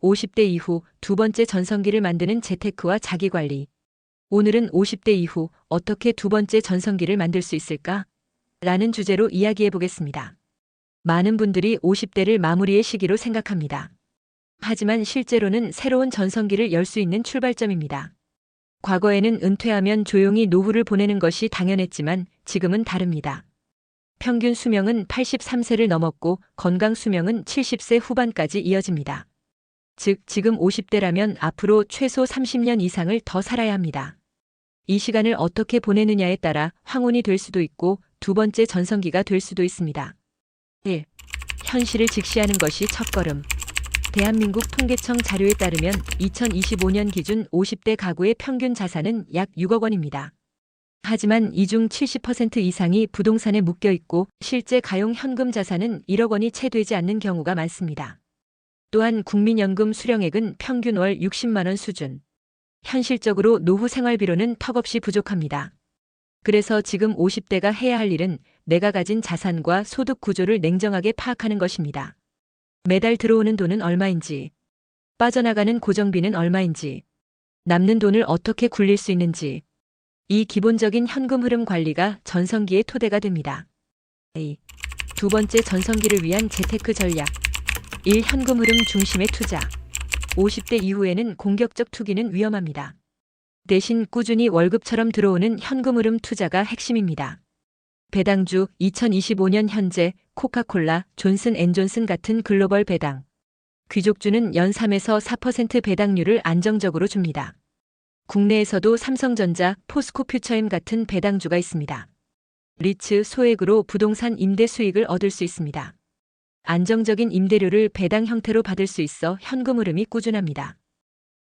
50대 이후 두 번째 전성기를 만드는 재테크와 자기관리. 오늘은 50대 이후 어떻게 두 번째 전성기를 만들 수 있을까? 라는 주제로 이야기해 보겠습니다. 많은 분들이 50대를 마무리의 시기로 생각합니다. 하지만 실제로는 새로운 전성기를 열 수 있는 출발점입니다. 과거에는 은퇴하면 조용히 노후를 보내는 것이 당연했지만 지금은 다릅니다. 평균 수명은 83세를 넘었고 건강 수명은 70세 후반까지 이어집니다. 즉, 지금 50대라면 앞으로 최소 30년 이상을 더 살아야 합니다. 이 시간을 어떻게 보내느냐에 따라 황혼이 될 수도 있고 두 번째 전성기가 될 수도 있습니다. 1. 현실을 직시하는 것이 첫걸음. 대한민국 통계청 자료에 따르면 2025년 기준 50대 가구의 평균 자산은 약 6억 원입니다. 하지만 이 중 70% 이상이 부동산에 묶여 있고 실제 가용 현금 자산은 1억 원이 채 되지 않는 경우가 많습니다. 또한 국민연금 수령액은 평균 월 60만 원 수준. 현실적으로 노후 생활비로는 턱없이 부족합니다. 그래서 지금 50대가 해야 할 일은 내가 가진 자산과 소득 구조를 냉정하게 파악하는 것입니다. 매달 들어오는 돈은 얼마인지, 빠져나가는 고정비는 얼마인지, 남는 돈을 어떻게 굴릴 수 있는지, 이 기본적인 현금 흐름 관리가 전성기의 토대가 됩니다. A. 두 번째 전성기를 위한 재테크 전략. 1. 현금 흐름 중심의 투자. 50대 이후에는 공격적 투기는 위험합니다. 대신 꾸준히 월급처럼 들어오는 현금 흐름 투자가 핵심입니다. 배당주 2025년 현재 코카콜라, 존슨앤존슨 같은 글로벌 배당. 귀족주는 연 3에서 4% 배당률을 안정적으로 줍니다. 국내에서도 삼성전자, 포스코퓨처엠 같은 배당주가 있습니다. 리츠 소액으로 부동산 임대 수익을 얻을 수 있습니다. 안정적인 임대료를 배당 형태로 받을 수 있어 현금 흐름이 꾸준합니다.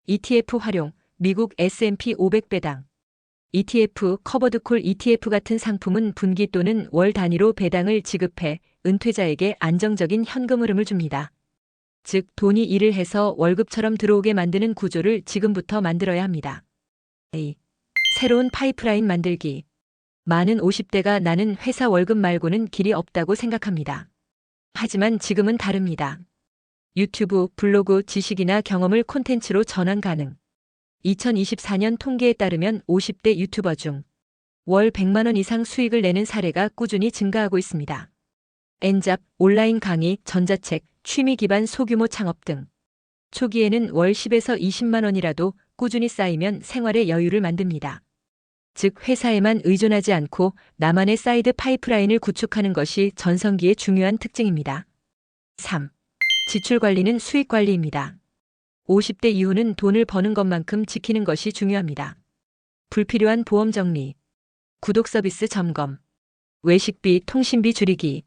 ETF 활용, 미국 S&P 500 배당. ETF, 커버드콜 ETF 같은 상품은 분기 또는 월 단위로 배당을 지급해 은퇴자에게 안정적인 현금 흐름을 줍니다. 즉, 돈이 일을 해서 월급처럼 들어오게 만드는 구조를 지금부터 만들어야 합니다. A. 새로운 파이프라인 만들기. 많은 50대가 나는 회사 월급 말고는 길이 없다고 생각합니다. 하지만 지금은 다릅니다. 유튜브, 블로그, 지식이나 경험을 콘텐츠로 전환 가능. 2024년 통계에 따르면 50대 유튜버 중 월 100만 원 이상 수익을 내는 사례가 꾸준히 증가하고 있습니다. 엔잡, 온라인 강의, 전자책, 취미 기반 소규모 창업 등. 초기에는 월 10에서 20만 원이라도 꾸준히 쌓이면 생활의 여유를 만듭니다. 즉, 회사에만 의존하지 않고 나만의 사이드 파이프라인을 구축하는 것이 전성기의 중요한 특징입니다. 3. 지출 관리는 수익 관리입니다. 50대 이후는 돈을 버는 것만큼 지키는 것이 중요합니다. 불필요한 보험 정리, 구독 서비스 점검, 외식비, 통신비 줄이기.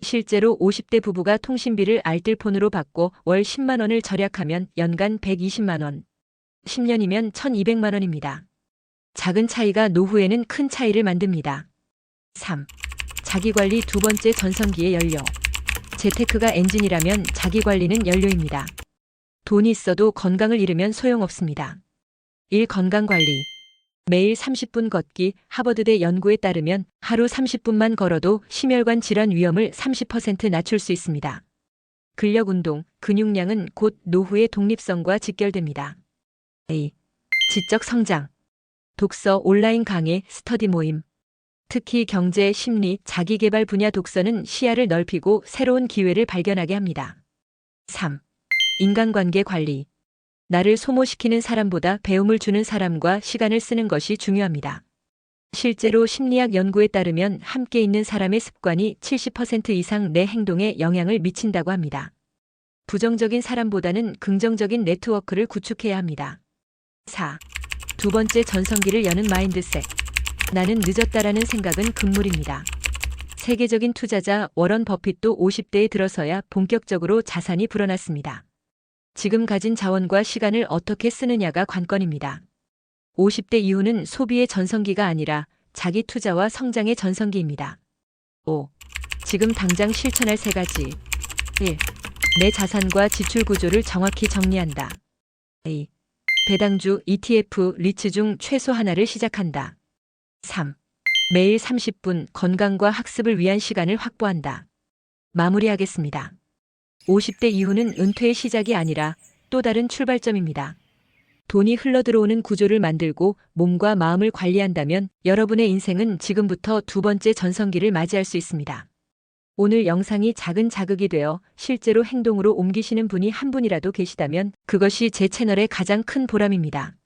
실제로 50대 부부가 통신비를 알뜰폰으로 받고 월 10만 원을 절약하면 연간 120만 원, 10년이면 1200만 원입니다. 작은 차이가 노후에는 큰 차이를 만듭니다. 3. 자기관리 두 번째 전성기의 연료. 재테크가 엔진이라면 자기관리는 연료입니다. 돈이 있어도 건강을 잃으면 소용없습니다. 1. 건강관리. 매일 30분 걷기. 하버드대 연구에 따르면 하루 30분만 걸어도 심혈관 질환 위험을 30% 낮출 수 있습니다. 근력운동, 근육량은 곧 노후의 독립성과 직결됩니다. A. 지적 성장. 독서, 온라인 강의, 스터디 모임. 특히 경제, 심리, 자기계발 분야 독서는 시야를 넓히고 새로운 기회를 발견하게 합니다. 3. 인간관계 관리. 나를 소모시키는 사람보다 배움을 주는 사람과 시간을 쓰는 것이 중요합니다. 실제로 심리학 연구에 따르면 함께 있는 사람의 습관이 70% 이상 내 행동에 영향을 미친다고 합니다. 부정적인 사람보다는 긍정적인 네트워크를 구축해야 합니다. 4. 두 번째 전성기를 여는 마인드셋. 나는 늦었다라는 생각은 금물입니다. 세계적인 투자자 워런 버핏도 50대에 들어서야 본격적으로 자산이 불어났습니다. 지금 가진 자원과 시간을 어떻게 쓰느냐가 관건입니다. 50대 이후는 소비의 전성기가 아니라 자기 투자와 성장의 전성기입니다. 5. 지금 당장 실천할 3가지. 1. 내 자산과 지출 구조를 정확히 정리한다. 2. 배당주, ETF, 리츠 중 최소 하나를 시작한다. 3. 매일 30분 건강과 학습을 위한 시간을 확보한다. 마무리하겠습니다. 50대 이후는 은퇴의 시작이 아니라 또 다른 출발점입니다. 돈이 흘러들어오는 구조를 만들고 몸과 마음을 관리한다면 여러분의 인생은 지금부터 두 번째 전성기를 맞이할 수 있습니다. 오늘 영상이 작은 자극이 되어 실제로 행동으로 옮기시는 분이 한 분이라도 계시다면 그것이 제 채널의 가장 큰 보람입니다.